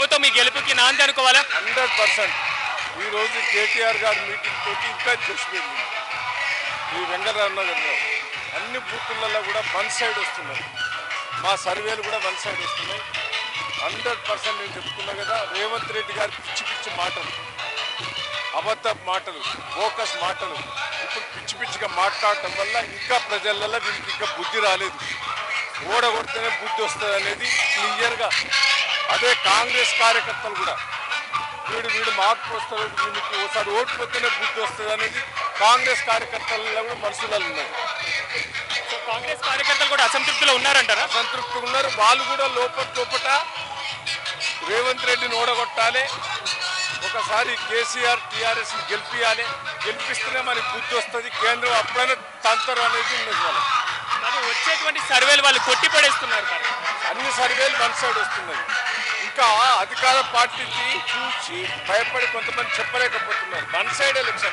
ప్రభుత్వం మీ గెలుపుకి నాంది అనుకోవాలా? 100%. ఈ రోజు కేటీఆర్ గారి మీటింగ్ తోటి ఇంకా తెలిసిపోయింది. ఈ వెంకటరామ నగర్లో అన్ని బూతులలో కూడా వన్ సైడ్ వస్తున్నారు. మా సర్వేలు కూడా వన్ సైడ్ వస్తున్నాయి. 100% నేను చెప్తున్నా కదా, రేవంత్ రెడ్డి గారి పిచ్చి పిచ్చి మాటలు, అబద్ధ మాటలు, బోకస్ మాటలు, ఇప్పుడు పిచ్చి పిచ్చిగా మాట్లాడటం వల్ల ఇంకా ప్రజలలో వీళ్ళకి ఇంకా బుద్ధి రాలేదు. ఓడగొడితేనే బుద్ధి వస్తుంది అనేది క్లియర్గా. అదే కాంగ్రెస్ కార్యకర్తలు కూడా వీడు మార్పు వస్తుంది, వీళ్ళకి ఒకసారి ఓడిపోతేనే బుద్ధి వస్తుంది అనేది కాంగ్రెస్ కార్యకర్తలలో కూడా మనసులలో ఉన్నది. సో కాంగ్రెస్ కార్యకర్తలు కూడా అసంతృప్తిలో ఉన్నారంటారా? అసంతృప్తిగా ఉన్నారు. వాళ్ళు కూడా లోపట రేవంత్ రెడ్డిని ఓడగొట్టాలి, ఒకసారి కేసీఆర్ టీఆర్ఎస్ గెలిపియాలి, గెలిపిస్తేనే మనకి బుద్ధి వస్తుంది, కేంద్రం అప్పుడైనా తంతరు అనేది ఉన్నది. వాళ్ళకి కానీ వచ్చేటువంటి సర్వేలు వాళ్ళు కొట్టి పడేస్తున్నారు కదా. అన్ని సర్వేలు వన్ సైడ్ వస్తున్నాయి. ఇంకా అధికార పార్టీకి చూసి భయపడి కొంతమంది చెప్పలేకపోతున్నారు. One side election.